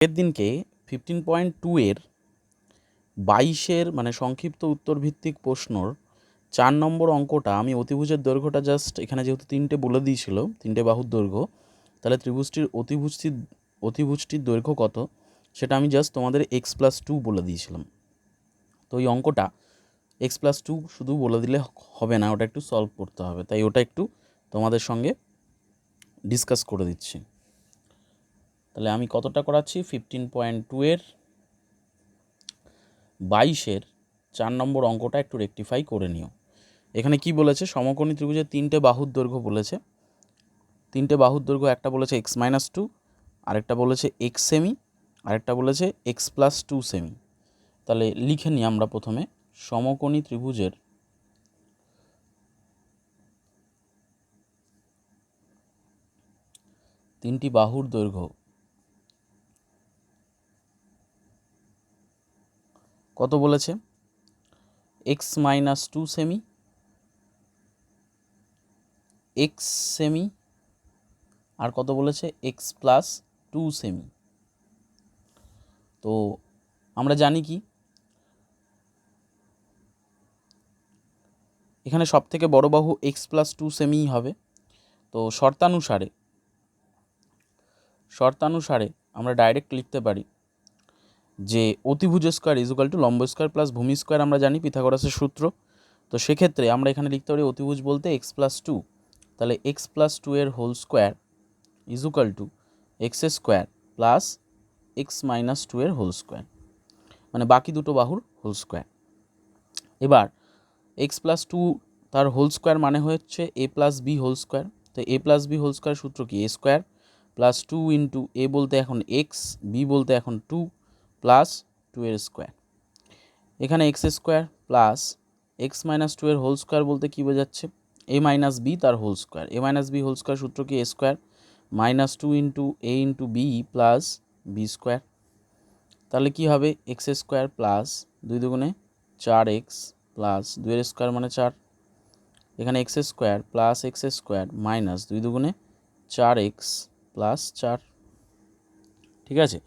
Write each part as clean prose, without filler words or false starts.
এর দিনকে 15.2 এর 22-এর মানে সংক্ষিপ্ত উত্তর ভিত্তিক প্রশ্নর 4 নম্বর অঙ্কটা আমি অতিভুজের দৈর্ঘ্যটা জাস্ট এখানে যেহেতু 3টে বলে দিয়েছিল, 3টে বাহুর দৈর্ঘ্য, তাহলে ত্রিভুজটির অতিভুজটির দৈর্ঘ্য কত সেটা আমি জাস্ট তোমাদের x+2 বলে দিয়েছিলাম। তো এই অঙ্কটা x+2 শুধু বলে দিলে হবে না, ওটা একটু সলভ করতে হবে, তাই ওটা একটু তোমাদের সঙ্গে ডিসকাস করে দিচ্ছি। তাহলে আমি কতটা করাচ্ছি, 15.2 এর 22-এর 4 নম্বর অঙ্কটা একটু রেকটিফাই করে নিও। এখানে কি বলেছে, সমকোণী ত্রিভুজের 3টে বাহুর দৈর্ঘ্য বলেছে। 3টে বাহুর দৈর্ঘ্য একটা বলেছে x-2, আরেকটা বলেছে x সেমি, আরেকটা বলেছে x+2 সেমি। তাহলে লিখে নিই আমরা প্রথমে সমকোণী ত্রিভুজের 3টি বাহুর দৈর্ঘ্য কত বলেছে, x-2 সেমি, x সেমি, আর কত বলেছে x+2 সেমি। তো আমরা জানি কি, এখানে সব থেকে বড় বাহু x+2 সেমিই হবে। তো শর্তানুসারে আমরা ডাইরেক্ট লিখতে পারি যে অতিভুজ স্কোয়ার ইজুকাল টু লম্ব স্কোয়ার প্লাস ভূমি স্কোয়ার, আমরা জানি পিথাগোরাসের সূত্র। তো সেক্ষেত্রে আমরা এখানে লিখতে পারি অতিভুজ বলতে x+2, তাহলে x+2 এর whole square equal to x square plus x-2 এর হোল স্কোয়ার, মানে বাকি দুটো বাহুর হোল স্কোয়ার। এবার x+2 তার হোল স্কোয়ার মানে হচ্ছে a+b হোল স্কোয়ার। তো a+b হোল স্কোয়ার সূত্র কি, a square plus 2 into a বলতে এখন x, b বলতে এখন 2 প্লাস 2 এর স্কোয়ার। এখানে এক্স স্কোয়ার প্লাস x-2 এর হোল স্কোয়ার বলতে কী বোঝাচ্ছে, a মাইনাস b তার whole square. a minus b whole square সূত্র কি, a square minus 2 into a into b plus b square. তাহলে কী হবে, এক্স স্কোয়ার প্লাস 2 দুগুণে 4x প্লাস 2 এর স্কোয়ার মানে 4, এখানে x square plus x square minus 2 দুগুণে 4x প্লাস 4। ঠিক আছে,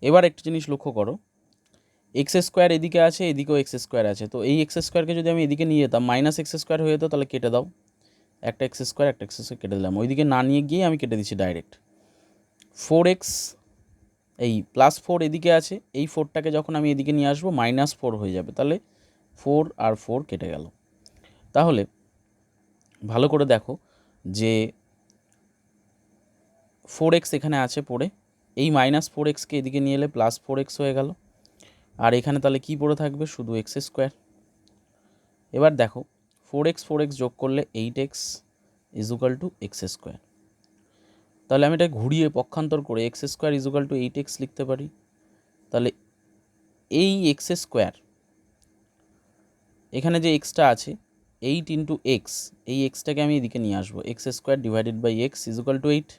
এবার একটা জিনিস লক্ষ্য করো, এক্স স্কোয়ার এদিকে আছে, এদিকেও এক্স স্কোয়ার আছে। তো এই এক্স স্কোয়ারকে যদি আমি এদিকে নিয়ে যেতাম মাইনাস এক্স স্কোয়ার হয়ে যেত, তাহলে কেটে দাও, একটা এক্স স্কোয়ার কেটে দিলাম, ওইদিকে না নিয়ে গিয়ে আমি কেটে দিচ্ছি ডাইরেক্ট। 4x এই প্লাস 4 এদিকে আছে, এই 4টাকে যখন আমি এদিকে নিয়ে আসবো -4 হয়ে যাবে, তাহলে 4 আর 4 কেটে গেল। তাহলে ভালো করে দেখো যে 4x এখানে আছে পড়ে, এই -4xকে এদিকে নিয়ে এলে +4x হয়ে গেল, আর এখানে তাহলে কি পড়ে থাকবে, শুধু এক্স স্কোয়ার। এবার দেখো 4x যোগ করলে 8x equal to x square. তাহলে আমি এটা ঘুরিয়ে পক্ষান্তর করে x square equal two 8x লিখতে পারি। তাহলে এই এক্স স্কোয়ার, এখানে যে এক্সটা আছে 8 ইন্টু এক্স, এই এক্সটাকে আমি এদিকে নিয়ে আসবো, x square divided by x equal to 8।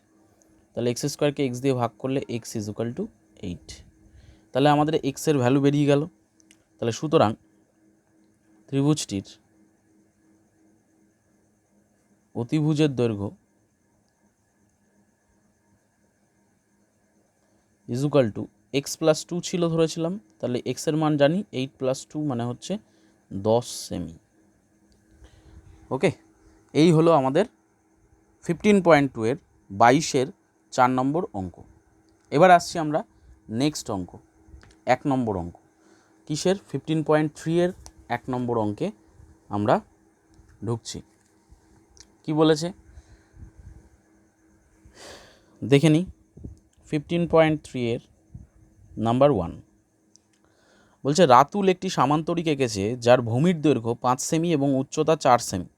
তাহলে এক্স স্কোয়ারকে এক্স দিয়ে ভাগ করলে এক্স ইজুকাল টু 8। তাহলে আমাদের এক্সের ভ্যালু বেরিয়ে গেল। তাহলে সুতরাং ত্রিভুজটির অতিভুজের দৈর্ঘ্য ইজুকাল টু x+2 ছিল ধরেছিলাম, তাহলে এক্সের মান জানি 8+2 মানে হচ্ছে 10 সেমি। ওকে, এই হলো আমাদের 15.2 এর 22-এর 4 নম্বর অঙ্ক। এবার আসছি আমরা নেক্সট অঙ্ক, 1 নম্বর অঙ্ক। কিসের, 15.3 এর 1 নম্বর অঙ্কে আমরা ঢুকছি। কি বলেছে দেখে নিই। 15.3 এর নাম্বার 1 বলছে, রাতুল একটি সামান্তরিক এঁকেছে যার ভূমির দৈর্ঘ্য 5 সেমি এবং উচ্চতা 4 সেমি।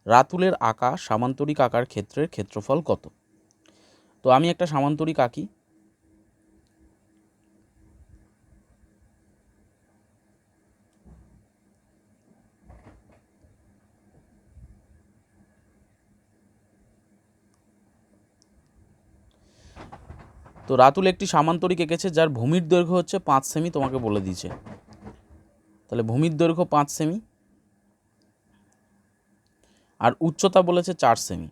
রাতুলের আঁকা সামান্তরিক আকার ক্ষেত্রের ক্ষেত্রফল কত? তো আমি একটা সামান্তরিক আঁকি, তো রাতুল একটি সামান্তরিক এঁকেছে যার ভূমির দৈর্ঘ্য হচ্ছে 5 সেমি, তোমাকে বলে দিয়েছে। তাহলে ভূমির দৈর্ঘ্য 5 সেমি আর উচ্চতা বলেছে 4 সেমি।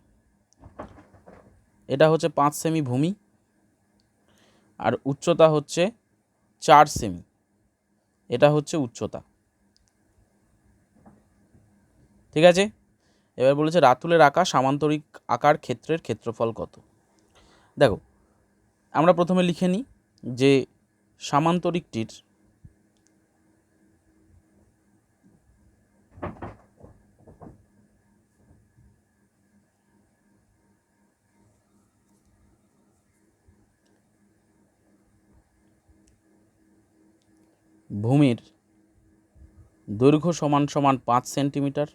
এটা হচ্ছে 5 সেমি ভূমি, আর উচ্চতা হচ্ছে 4 সেমি। এটা হচ্ছে উচ্চতা। ঠিক আছে, এবার বলেছে রাতুলের আঁকা সামান্তরিক আকার ক্ষেত্রের ক্ষেত্রফল কত। দেখো, আমরা প্রথমে লিখে নিই যে সামান্তরিকটির ভূমির দৈর্ঘ্য সমান সমান 5 সেন্টিমিটার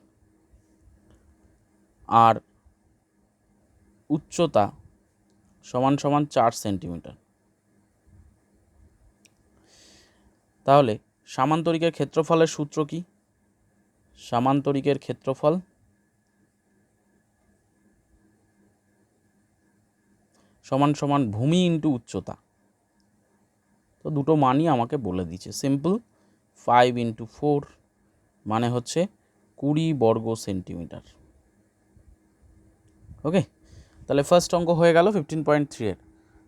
আর উচ্চতা সমান সমান 4 সেন্টিমিটার। তাহলে সামান্তরিকের ক্ষেত্রফলের সূত্র কি? সামান্তরিকের ক্ষেত্রফল সমান সমান ভূমি ইন্টু উচ্চতা। তো দুটো মানই আমাকে বলে দিচ্ছে, সিম্পল। 5 × 4 মানে হচ্ছে 20 বর্গ সেন্টিমিটার। ওকে, তাহলে ফার্স্ট অঙ্ক হয়ে গেল 15.3 এর।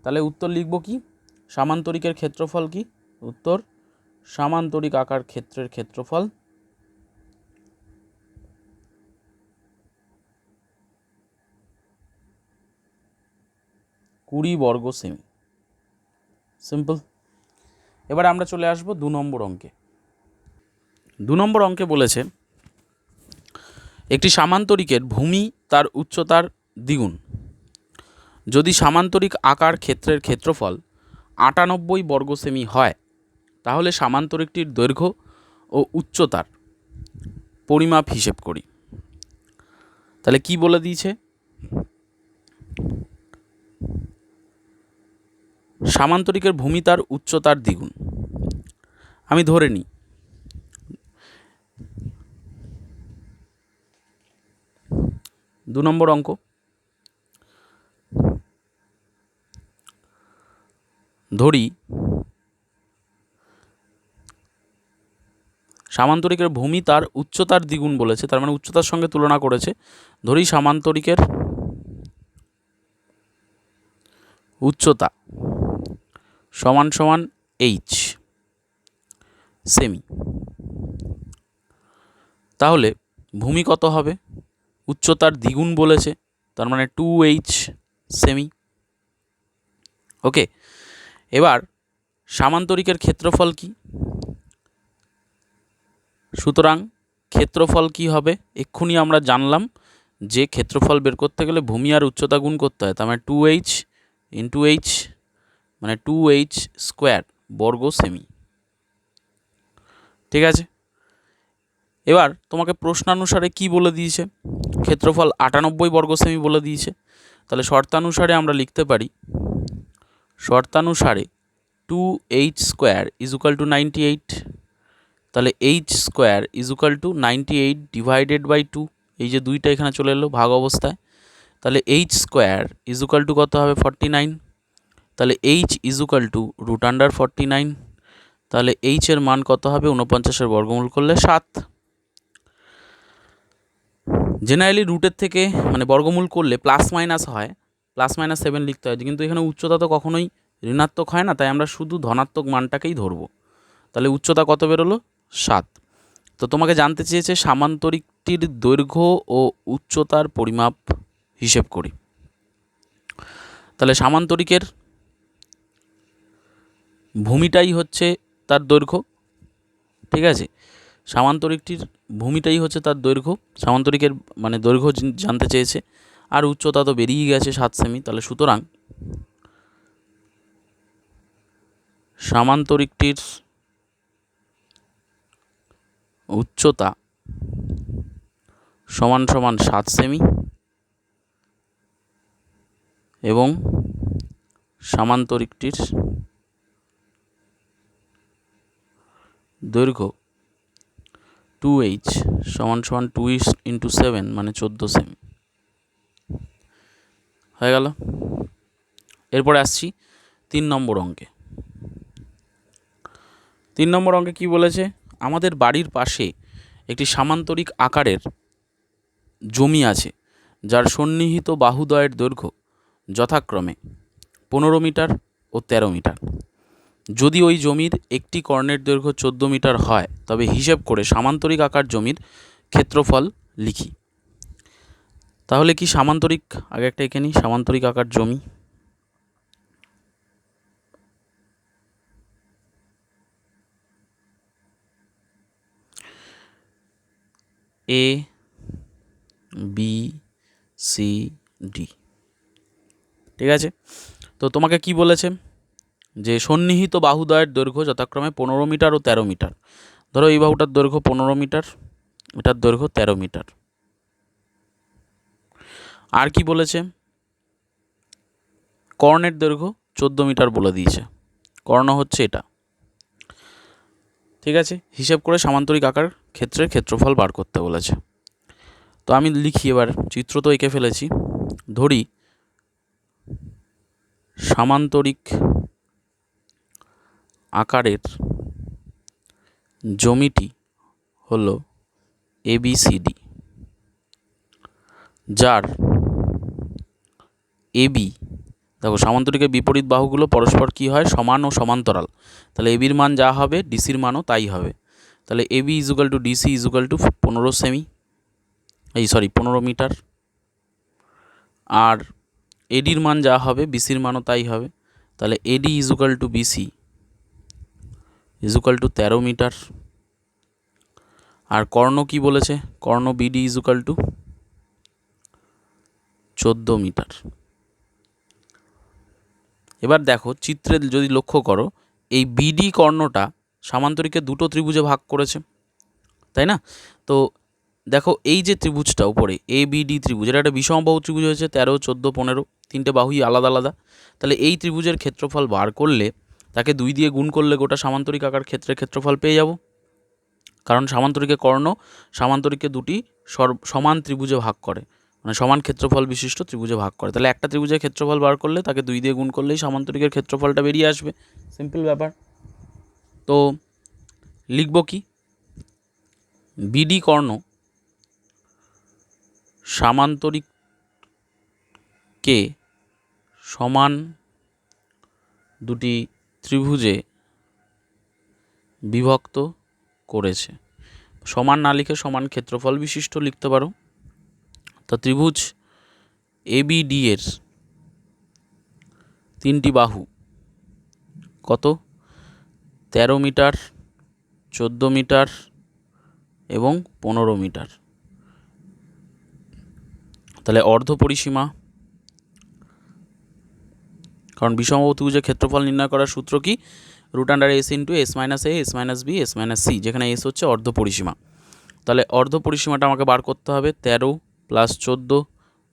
তাহলে উত্তর লিখব কি? সামান্তরিকের ক্ষেত্রফল কি? উত্তর, সামান্তরিক আকার ক্ষেত্রের ক্ষেত্রফল কুড়ি বর্গ সেমি। সিম্পল। এবার আমরা চলে আসব 2 নম্বর অঙ্কে। 2 নম্বর অঙ্কে বলেছে একটি সামান্তরিকের ভূমি তার উচ্চতার দ্বিগুণ যদি সামান্তরিক আকার ক্ষেত্রের ক্ষেত্রফল 98 বর্গ সেমি হয়, তাহলে সামান্তরিকটির দৈর্ঘ্য ও উচ্চতার পরিমাপ হিসেব করি। তাহলে কি বলে দিয়েছে? সামান্তরিকের ভূমি তার উচ্চতার দ্বিগুণ। আমি ধরে নিই 2 নম্বর অঙ্ক। ধরি সামান্তরিকের ভূমি তার উচ্চতার দ্বিগুণ বলেছে, তার মানে উচ্চতার সঙ্গে তুলনা করেছে। ধরি সামান্তরিকের উচ্চতা সমান সমান h সেমি। তাহলে ভূমি কত হবে? উচ্চতার দ্বিগুণ বলেছে, তার মানে 2h সেমি। ওকে, এবার সামান্তরিকের ক্ষেত্রফল কি? সুতরাং ক্ষেত্রফল কি হবে? এক্ষুনি আমরা জানলাম যে ক্ষেত্রফল বের করতে গেলে ভূমি আর উচ্চতা গুণ করতে হয়। তার মানে 2h × h মানে 2h স্কোয়ার বর্গ সেমি। ঠিক আছে, এবার তোমাকে প্রশ্নানুসারে কি বলে দিয়েছে? ক্ষেত্রফল 98 বর্গ সেমি বলে দিয়েছে। তাহলে শর্তানুসারে আমরা লিখতে পারি, শর্তানুসারে 2h স্কোয়ার = 98। তাহলে h স্কোয়ার = 98 ডিভাইডেড বাই 2। এই যে 2টা এখানে চলে এলো ভাগ অবস্থায়। তাহলে h স্কোয়ার = কত হবে? 49। তাহলে h √49। তাহলে h এর মান কত হবে? 49-এর বর্গমূল করলে 7। জেনারেলি রুটের থেকে মানে বর্গমূল করলে প্লাস মাইনাস হয়, +-7 লিখতে হয়, কিন্তু এখানে উচ্চতা তো কখনোই ঋণাত্মক হয় না, তাই আমরা শুধু ধনাত্মক মানটাকেই ধরব। তাহলে উচ্চতা কত বেরোলো? 7। তো তোমাকে জানতে চেয়েছে সামান্তরিকটির দৈর্ঘ্য ও উচ্চতার পরিমাপ হিসেব করি। তাহলে সামান্তরিকের ভূমিটাই হচ্ছে তার দৈর্ঘ্য। ঠিক আছে, সামান্তরিকটির ভূমিটাই হচ্ছে তার দৈর্ঘ্য। সামান্তরিকের মানে দৈর্ঘ্য জানতে চেয়েছে, আর উচ্চতা তো বেরিয়ে গেছে 7 সেমি। তাহলে সুতরাং সামান্তরিকটির উচ্চতা সমান সমান 7 সেমি এবং সামান্তরিকটির দৈর্ঘ্য 2h সমান সমান 2 × 7 মানে 14 সেমি। হয়ে গেল। এরপরে আসছি 3 নম্বর অঙ্কে। 3 নম্বর অঙ্কে কি বলেছে? আমাদের বাড়ির পাশে একটি সামান্তরিক আকারের জমি আছে, যার সন্নিহিত বাহুদ্বয়ের দৈর্ঘ্য যথাক্রমে 15 মিটার ও 13 মিটার। যদি ওই জমির একটি কর্ণের দৈর্ঘ্য 14 মিটার হয় তবে হিসেব করে সামান্তরিক আকার জমির ক্ষেত্রফল লিখি। তাহলে কি সামান্তরিক, আগে একটা এঁকে নিই, সামান্তরিক আকার জমি। এ বি সি ডি, ঠিক আছে। তো তোমাকে কি বলেছে, যে সন্নিহিত বাহুদ্বয়ের দৈর্ঘ্য যথাক্রমে 15 মিটার ও 13 মিটার। ধরো এই বাহুটার দৈর্ঘ্য 15 মিটার, এটার দৈর্ঘ্য 13 মিটার। আর কি বলেছে, কর্ণের দৈর্ঘ্য 14 মিটার বলে দিয়েছে, কর্ণ হচ্ছে এটা, ঠিক আছে। হিসেব করে সামান্তরিক আকার ক্ষেত্রের ক্ষেত্রফল বার করতে বলেছে। তো আমি লিখি, এবার চিত্র তো এঁকে ফেলেছি। ধরি সামান্তরিক আকারের জমিটি হলো ABCD, যার AB, দেখো সামান্তরিকের বিপরীত বাহুগুলো পরস্পর কি হয়, সমান ও সমান্তরাল। তাহলে এবির মান যা হবে ডিসির মানও তাই হবে। তাহলে AB equal to DC equal to 15 metre. আর এডির মান যা হবে BCর মানও তাই হবে। তাহলে AD equal to BC equal to 13 metre. আর কর্ণ কি বলেছে, কর্ণ BD ইজুকাল টু 14 মিটার। এবার দেখো চিত্রে যদি লক্ষ্য করো, এই BD কর্ণটা সামান্তরিকে দুটো ত্রিভুজে ভাগ করেছে, তাই না। তো দেখো এই যে ত্রিভুজটা উপরে ABD ত্রিভুজ, এটা একটা বিষমবাহু ত্রিভুজ হয়েছে, 13, 14, 15, তিনটে বাহুই আলাদা আলাদা। তাহলে এই ত্রিভুজের ক্ষেত্রফল বার করলে তাকে 2 দিয়ে গুণ করলে গোটা সামান্তরিক আকার ক্ষেত্রের ক্ষেত্রফল পেয়ে যাব। কারণ সামান্তরিকে কর্ণ সামান্তরিককে দুটি সমান ত্রিভুজে ভাগ করে, মানে সমান ক্ষেত্রফল বিশিষ্ট ত্রিভুজে ভাগ করে। তাহলে একটা ত্রিভুজের ক্ষেত্রফল বার করলে তাকে 2 দিয়ে গুণ করলেই সামান্তরিকের ক্ষেত্রফলটা বেরিয়ে আসবে, সিম্পল ব্যাপার। তো লিখব কি, BD কর্ণ সামান্তরিককে সমান দুটি ত্রিভুজে বিভক্ত করেছে। সমান না লিখে সমান ক্ষেত্রফল বিশিষ্ট লিখতে পারো। তো ত্রিভুজ ABD এর তিনটি বাহু কত, 13 মিটার, 14 মিটার এবং 15 মিটার। তাহলে অর্ধ পরিসীমা, কারণ বিষমবাহু ত্রিভুজের ক্ষেত্রফল নির্ণয় করার সূত্র কি, √S into S minus A, S minus B, S minus C, যেখানে S হচ্ছে অর্ধ পরিসীমা। তাহলে অর্ধ পরিসীমাটা আমাকে বার করতে হবে, 13 প্লাস 14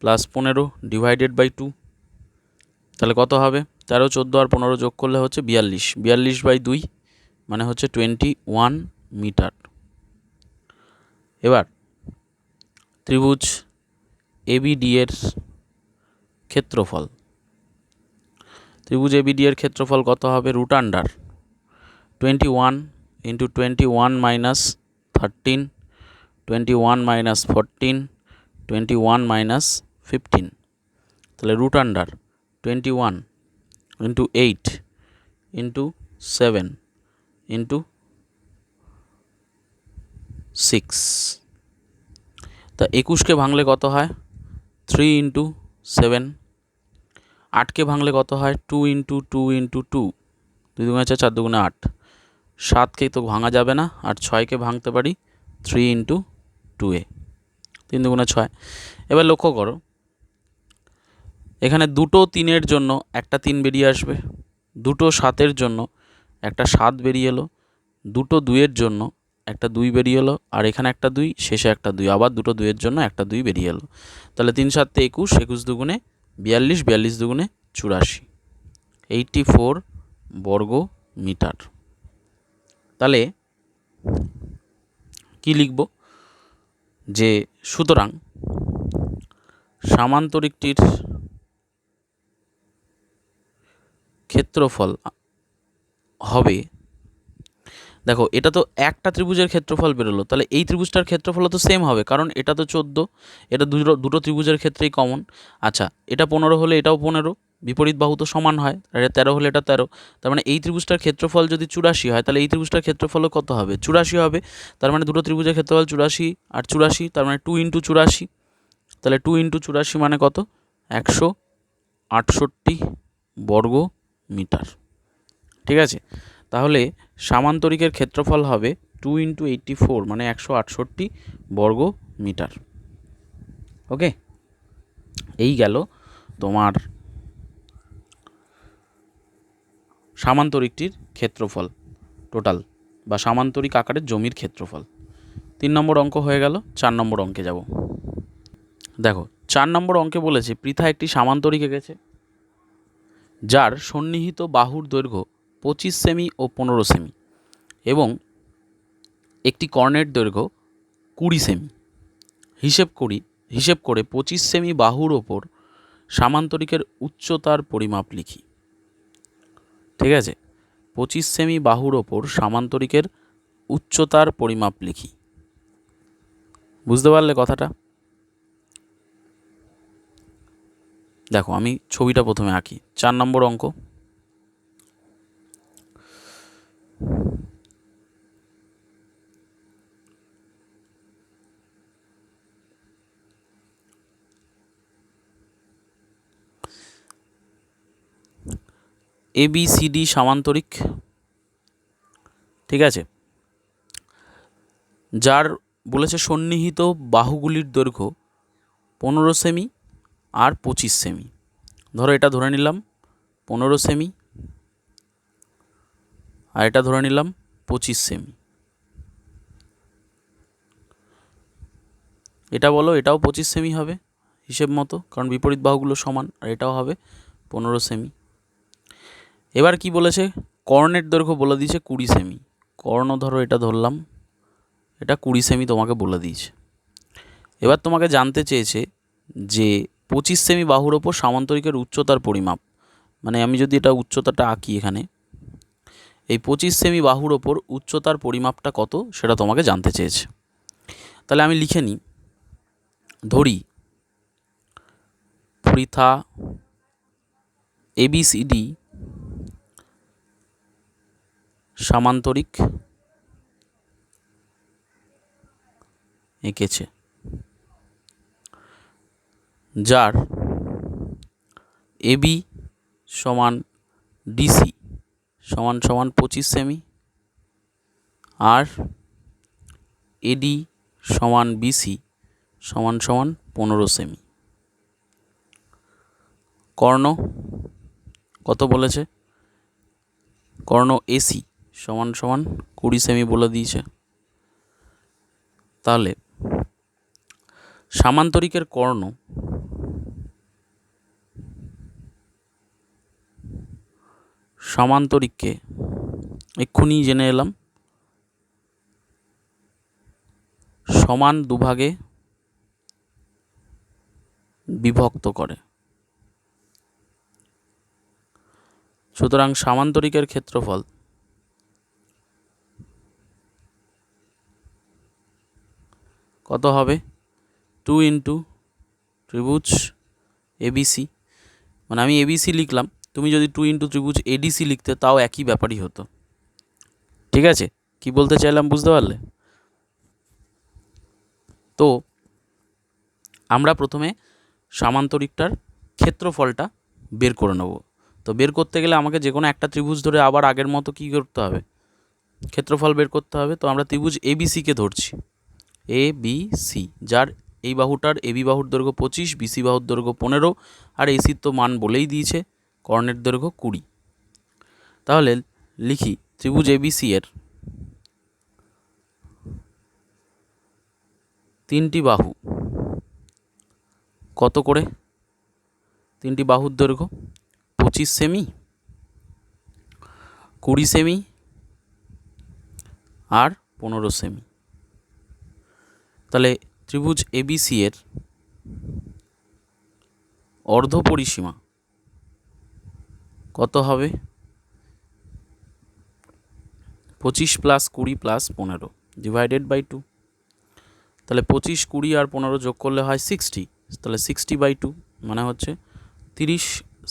প্লাস 15 ডিভাইডেড বাই 2। তাহলে কত হবে, 13, 14 আর 15 যোগ করলে হচ্ছে 42, 42/2 মানে হচ্ছে 21 মিটার। এবার ত্রিভুজ ABD এর ক্ষেত্রফল, ত্রিভুজ ABD এর ক্ষেত্রফল কত হবে, √21 ইন্টু 21 মাইনাস 13, 21 মাইনাস 14, 21 মাইনাস 15। তাহলে √21 ইন্টু 8 ইন্টু 7 ইন্টু 6। তা 21কে ভাঙলে কত হয়, 3 ইন্টু 7। 8কে ভাঙলে কত হয়, 2 ইন্টু 2 ইন্টু 2, 2 দুগুণে 4, 4 দুগুণে 8। 7কে তো ভাঙা যাবে না, আর 6কে ভাঙতে পারি 3 ইন্টু 2a, 3 দুগুণে 6। এবার লক্ষ্য করো, এখানে দুটো 3-এর জন্য একটা 3 বেরিয়ে আসবে, দুটো 7-এর জন্য একটা 7 বেরিয়ে এলো, দুটো 2-এর জন্য একটা 2 বেরিয়ে এলো, আর এখানে একটা 2, শেষে একটা 2, আবার দুটো 2-এর জন্য একটা 2 বেরিয়ে এলো। তাহলে 3 7 21, 21 দুগুণে 42, 42 দুগুণে 84, 84 বর্গ মিটার। তাহলে কি লিখব, যে সুতরাং সামান্তরিকটির ক্ষেত্রফল হবে, দেখো এটা তো একটা ত্রিভুজের ক্ষেত্রফল বেরোলো, তাহলে এই ত্রিভুজটার ক্ষেত্রফল তো সেম হবে, কারণ এটা তো 14, এটা দুটো ত্রিভুজের ক্ষেত্রেই কমন। আচ্ছা, এটা 15 হলে এটাও 15, বিপরীত বাহু তো সমান হয়, আর 13 হলে এটা 13, তার মানে এই ত্রিভুজটার ক্ষেত্রফল যদি 84 হয় তাহলে এই ত্রিভুজটার ক্ষেত্রফলও কত হবে? 84 হবে। তার মানে দুটো ত্রিভুজের ক্ষেত্রফল 84 আর 84, তার মানে 2 × 84, তাহলে 2 × 84 মানে কত? 168 বর্গ মিটার। ঠিক আছে, তাহলে সামান্তরিকের ক্ষেত্রফল হবে 2 × 84 মানে 168 বর্গ মিটার। ওকে, এই গেল তোমার সামান্তরিকটির ক্ষেত্রফল টোটাল, বা সামান্তরিক আকারের জমির ক্ষেত্রফল। 3 নম্বর অঙ্ক হয়ে গেল। 4 নম্বর অঙ্কে যাব। দেখো 4 নম্বর অঙ্কে বলেছে পৃথা একটি সামান্তরিক এঁকেছে যার সন্নিহিত বাহুর দৈর্ঘ্য 25 সেমি ও 15 সেমি এবং একটি কর্ণের দৈর্ঘ্য 20 সেমি। হিসেব করে 25 সেমি বাহুর ওপর সামান্তরিকের উচ্চতার পরিমাপ লিখি। ঠিক আছে, 25 সেমি বাহুর ওপর সামান্তরিকের উচ্চতার পরিমাপ লিখি। বুঝতে পারলে কথাটা? দেখো আমি ছবিটা প্রথমে আঁকি। 4 নম্বর অঙ্ক। ABCD সামান্তরিক, ঠিক আছে, যার বলেছে সন্নিহিত বাহুগুলির দৈর্ঘ্য 15 সেমি আর 25 সেমি। ধরো এটা ধরে নিলাম 15 সেমি আর এটা ধরে নিলাম 25 সেমি। এটা বলো এটাও 25 সেমি হবে হিসেব মতো, কারণ বিপরীত বাহুগুলো সমান, আর এটাও হবে 15 সেমি। এবার কি বলেছে? কর্ণের দৈর্ঘ্য বলে দিয়েছে 20 সেমি। কর্ণ ধরো এটা ধরলাম, এটা 20 সেমি তোমাকে বলে দিয়েছে। এবার তোমাকে জানতে চেয়েছে যে 25 সেমি বাহুর ওপর সামান্তরিকের উচ্চতার পরিমাপ, মানে আমি যদি এটা উচ্চতাটা আঁকি এখানে, এই 25 সেমি বাহুর ওপর উচ্চতার পরিমাপটা কত সেটা তোমাকে জানতে চেয়েছে। তাহলে আমি লিখে নিই, ধরি পৃথা ABCD সামান্তরিক এঁকেছে যার AB সমান DC সমান 25 সেমি আর AD সমান BC সমান 15 সেমি। কর্ণ কত বলেছে? কর্ণ AC সমান 20 সেমি বলে দিয়েছে। তাহলে সামান্তরিকের কর্ণ সামান্তরিককে এক্ষুনি জেনে এলাম সমান দুভাগে বিভক্ত করে। সুতরাং সামান্তরিকের ক্ষেত্রফল কত হবে? 2 × ত্রিভুজ ABC, মানে আমি ABC লিখলাম, তুমি যদি 2 × ত্রিভুজ ADC লিখতে তাও একই ব্যাপারই হতো। ঠিক আছে, কি বলতে চাইলাম বুঝতে পারলে? তো আমরা প্রথমে সামান্তরিকটার ক্ষেত্রফলটা বের করে নেব। তো বের করতে গেলে আমাকে যে কোনো একটা ত্রিভুজ ধরে আবার আগের মতো কী করতে হবে? ক্ষেত্রফল বের করতে হবে। তো আমরা ত্রিভুজ ABCকে ধরছি, ABC, যার এই বাহুটার AB বাহুর দৈর্ঘ্য 25, BC বাহুর দৈর্ঘ্য 15 আর ACর তো মান বলেই দিয়েছে, কর্ণের দৈর্ঘ্য 20। তাহলে লিখি ত্রিভুজ ABC এর 3টি বাহু কত করে? 3টি বাহুর দৈর্ঘ্য 25 সেমি, 20 সেমি আর 15 সেমি। তাহলে ত্রিভুজ ABC এর অর্ধ পরিসীমা কত হবে? 25 + 20 + 15 /2। তাহলে 25, 20 আর 15 যোগ করলে হয় 60। তাহলে 60/2 মানে হচ্ছে 30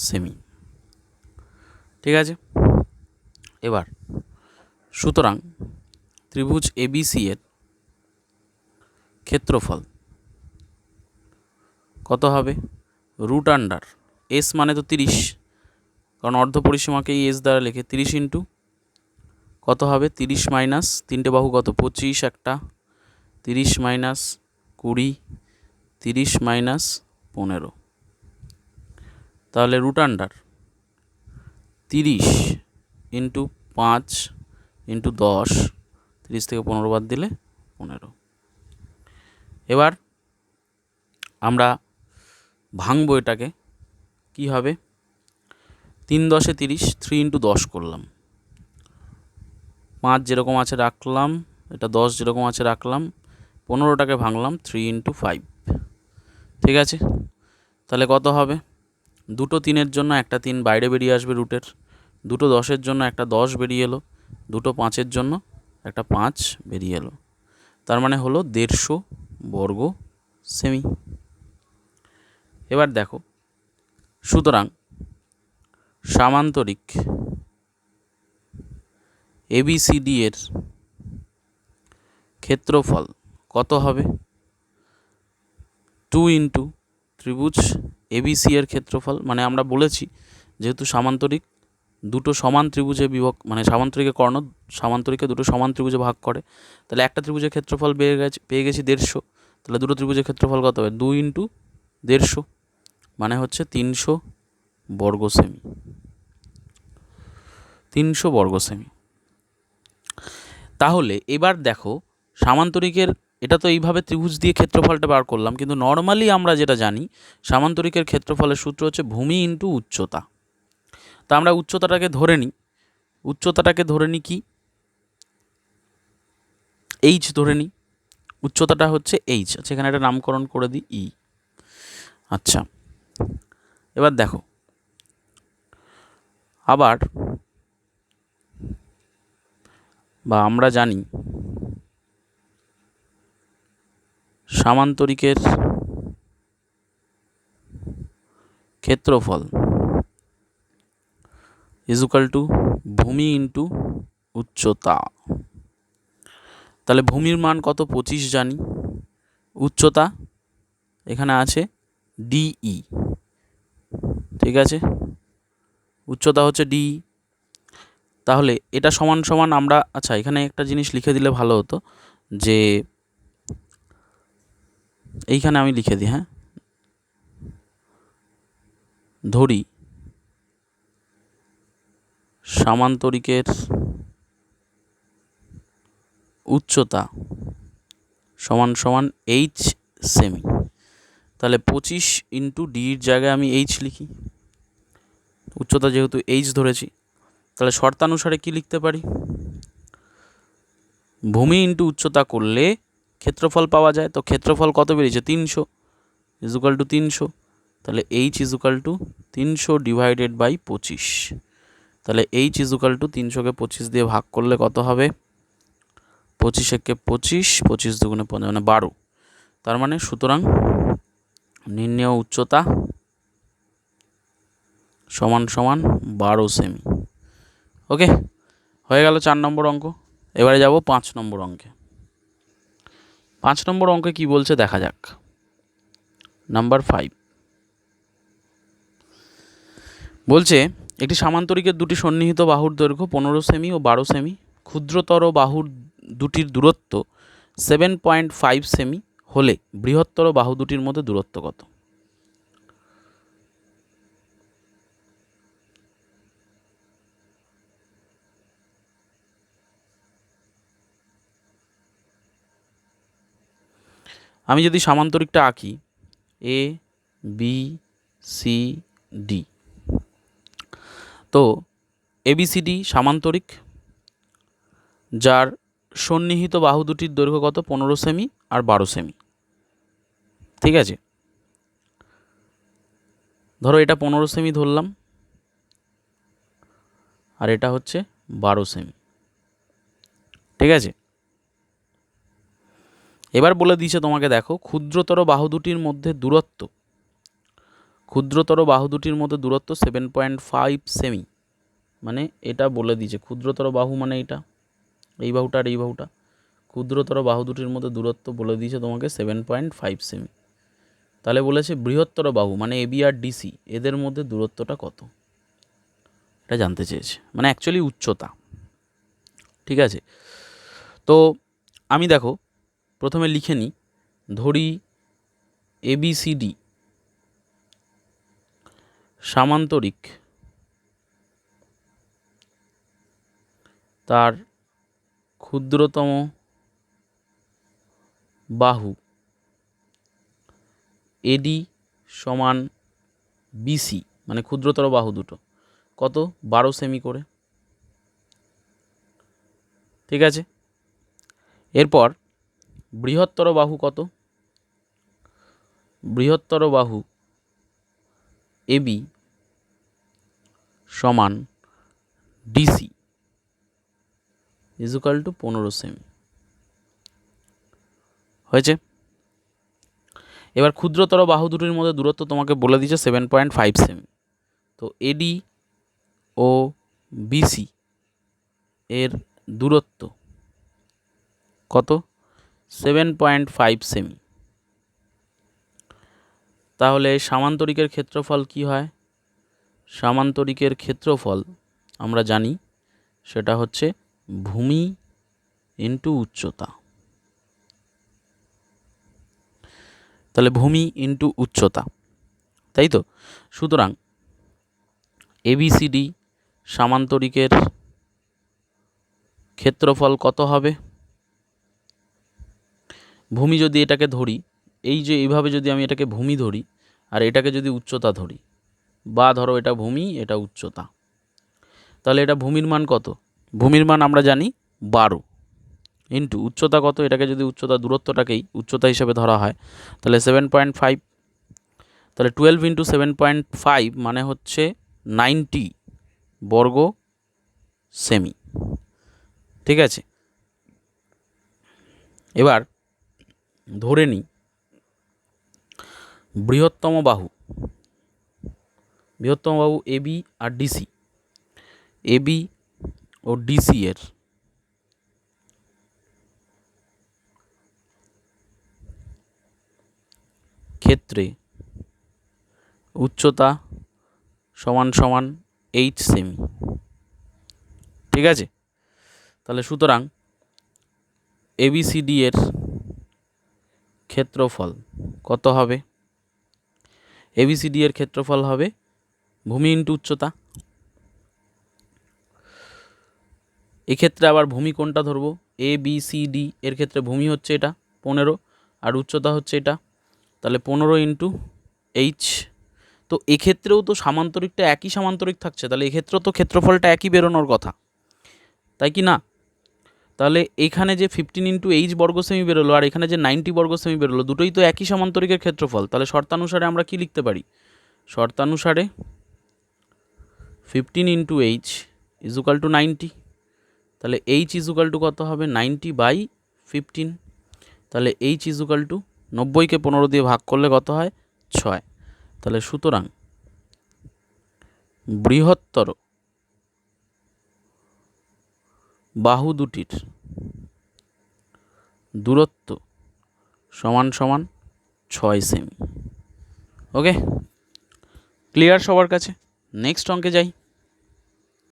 সেমি। ঠিক আছে। এবার সুতরাং ত্রিভুজ এবিসি এর ক্ষেত্রফল কত হবে? রুট আন্ডার এস মানে তো 30, কারণ অর্ধ পরিসীমাকে এস দ্বারা লেখে 30 ইন্টু কত হবে 30 মাইনাস 3টে বাহু কত 25, একটা 30 মাইনাস 20, 30 মাইনাস 15, তাহলে রুট আন্ডার 30 ইন্টু 5 ইন্টু 10, 30 থেকে 15 বাদ দিলে 15। এবার আমরা ভাঙবো এটাকে, কি হবে 3 10 30, 3 ইন্টু 10 করলাম, 5 যেরকম আছে রাখলাম, এটা 10 যেরকম আছে রাখলাম, 15টাকে ভাঙলাম 3 ইন্টু 5, ঠিক আছে। তাহলে কত হবে? দুটো 3-এর জন্য একটা 3 বাইরে বেরিয়ে আসবে রুটের, দুটো 10-এর জন্য একটা 10 বেরিয়ে এলো, দুটো 5-এর জন্য একটা 5 বেরিয়ে এলো, তার মানে হলো 150 বর্গ সেমি। এবার দেখো, সুতরাং সামান্তরিক এবিসিডি এর ক্ষেত্রফল কত হবে? 2 ইন্টু ত্রিভুজ এবিসি এর ক্ষেত্রফল, মানে আমরা বলেছি যেহেতু সামান্তরিক দুটো সমান ত্রিভুজে মানে সামান্তরিকের কর্ণ সামান্তরিকে দুটো সমান ত্রিভুজে ভাগ করে, তাহলে একটা ত্রিভুজের ক্ষেত্রফল পেয়ে গেছি 150, তাহলে দুটো ত্রিভুজের ক্ষেত্রফল কত হবে? 2 ইন্টু 150, মানে হচ্ছে 300 বর্গ সেমি, 300 বর্গ সেমি। তাহলে এবার দেখো সামান্তরিকের, এটা তো এইভাবে ত্রিভুজ দিয়ে ক্ষেত্রফলটা বার করলাম, কিন্তু নর্মালি আমরা যেটা জানি সামান্তরিকের ক্ষেত্রফলের সূত্র হচ্ছে ভূমি ইন্টু উচ্চতা। তা আমরা উচ্চতাটাকে ধরে নিই, কি এইচ ধরে নিই, উচ্চতাটা হচ্ছে এইচ, আচ্ছা এখানে একটা নামকরণ করে দিই ই। আচ্ছা এবার দেখো আবার, বা আমরা জানি সামান্তরিকের ক্ষেত্রফল ইজুকাল টু ভূমি ইন্টু উচ্চতা। তাহলে ভূমির মান কত? 25 জানি, উচ্চতা এখানে আছে ডিই, ঠিক আছে, উচ্চতা হচ্ছে ডিই। তাহলে এটা সমান সমান আমরা, আচ্ছা এখানে একটা জিনিস লিখে দিলে ভালো হতো, যে এইখানে আমি লিখে দিই, হ্যাঁ, ধরি সামান্তরিকের উচ্চতা সমান সমান এইচ সেমি, তাহলে 25 ইন্টু ডির জায়গায় আমি এইচ লিখি, উচ্চতা যেহেতু এইচ ধরেছি, তাহলে শর্তানুসারে কি লিখতে পারি? ভূমি ইন্টু উচ্চতা করলে ক্ষেত্রফল পাওয়া যায়, তো ক্ষেত্রফল কত বেরিয়েছে? 300 ইজুকাল টু 300, তাহলে H equal to 300 divided by 25, তাহলে এইচ ইজুকাল টু 300কে 25 দিয়ে ভাগ করলে কত হবে? 25 একে 25, 25 দুগুণে 15 মানে 12, তার মানে সুতরাং নির্ণেয় উচ্চতা সমান সমান 12 সেমি। ওকে, হয়ে গেল 4 নম্বর অঙ্ক। এবারে যাব 5 নম্বর অঙ্কে। 5 নম্বর অঙ্কে কি বলছে দেখা যাক। নাম্বার 5 বলছে একটি সামান্তরিকের দুটি সন্নিহিত বাহুর দৈর্ঘ্য 15 সেমি ও 12 সেমি, ক্ষুদ্রতর বাহুর দুটির দূরত্ব 7.5 সেমি হলে বৃহত্তর বাহু দুটির মধ্যে দূরত্ব কত? আমি যদি সামান্তরিকটা আঁকি এ বি সি ডি, তো এবিসিডি সামান্তরিক যার সন্নিহিত বাহু দুটির দৈর্ঘ্য কত? 15 সেমি আর 12 সেমি, ঠিক আছে। ধরো এটা 15 সেমি ধরলাম আর এটা হচ্ছে 12 সেমি, ঠিক আছে। এবার বলে দিয়েছে তোমাকে, দেখো ক্ষুদ্রতর বাহু দুটির মধ্যে দূরত্ব 7.5 সেমি, মানে এটা বলে দিয়েছে ক্ষুদ্রতর বাহু মানে এটা, এই বাহুটা আর এই বাহুটা, ক্ষুদ্রতর বাহু দুটির মধ্যে দূরত্ব বলে দিয়েছে তোমাকে 7.5 সেমি। তাহলে বলেছে বৃহত্তর বাহু মানে এবি আর ডিসি এদের মধ্যে দূরত্বটা কত, এটা জানতে চেয়েছে, মানে অ্যাকচুয়ালি উচ্চতা। ঠিক আছে, তো আমি দেখো প্রথমে লিখে নিই, ধরি ABCD সামান্তরিক, তার ক্ষুদ্রতম বাহু AD সমান BC, মানে ক্ষুদ্রতর বাহু দুটো কত 12 সেমি করে। ঠিক আছে, এরপর বৃহত্তর বাহু কত, বৃহত্তর বাহু AB সমান DC ইজুকাল টু 15 সেমি। হয়েছে, এবার ক্ষুদ্রতর বাহু দুটির মধ্যে দূরত্ব তোমাকে বলে দিচ্ছে 7.5 সেমি। তো AD ও BC এর দূরত্ব কত 7.5 সেমি। তাহলে সামান্তরিকের ক্ষেত্রফল কি হয়, সামান্তরিকের ক্ষেত্রফল আমরা জানি সেটা হচ্ছে ভূমি ইন্টু উচ্চতা। তাহলে ভূমি ইন্টু উচ্চতা, তাই তো। সুতরাং ABCD সামান্তরিকের ক্ষেত্রফল কত হবে, ভূমি যদি এটাকে ধরি, এই যে এইভাবে যদি আমি এটাকে ভূমি ধরি আর এটাকে যদি উচ্চতা ধরি, বা ধরো এটা ভূমি এটা উচ্চতা, তাহলে এটা ভূমির মান কত, ভূমির মান আমরা জানি 12 ইন্টু উচ্চতা কত, এটাকে যদি উচ্চতা দূরত্বটাকেই উচ্চতা হিসেবে ধরা হয় তাহলে 7.5, তাহলে 12 ইন্টু 7.5 মানে হচ্ছে 90 বর্গ সেমি। ঠিক আছে, এবার ধরে নিই বৃহত্তম বাহু AB আর DC, AB ও DC এর ক্ষেত্রে উচ্চতা সমান সমান 8 সেমি। ঠিক আছে, তাহলে সুতরাং ABCD এর ক্ষেত্রফল কত হবে, ABCD এর ক্ষেত্রফল হবে ভূমি ইন্টু উচ্চতা। এক্ষেত্রে আবার ভূমি কোনটা ধরবো, ABCD এর ক্ষেত্রে ভূমি হচ্ছে এটা 15 আর উচ্চতা হচ্ছে এটা, তাহলে 15 ইন্টু H। তো এক্ষেত্রেও তো সামান্তরিকটা একই সামান্তরিক থাকছে, তাহলে এক্ষেত্রেও তো ক্ষেত্রফলটা একই বেরোনোর কথা, তাই কি না। তাহলে এখানে যে 15 ইন্টু H বর্গ সেমি বেরোলো আর এখানে যে 90 বর্গ সেমি বেরোলো, দুটোই তো একই সামান্তরিকের ক্ষেত্রফল। তাহলে শর্তানুসারে আমরা কি লিখতে পারি, শর্তানুসারে 15 ইন্টু H ইজুকাল টু 90, তাহলে H ইজুকাল টু কত হবে 90/15, তাহলে H ইজুকাল টু 90কে 15 দিয়ে ভাগ করলে কত হয় 6। তাহলে সুতরাং বৃহত্তর বাহু দুটির দূরত্ব সমান সমান 6 সেমি। ওকে, ক্লিয়ার সবার কাছে। নেক্সট অঙ্কে যাই।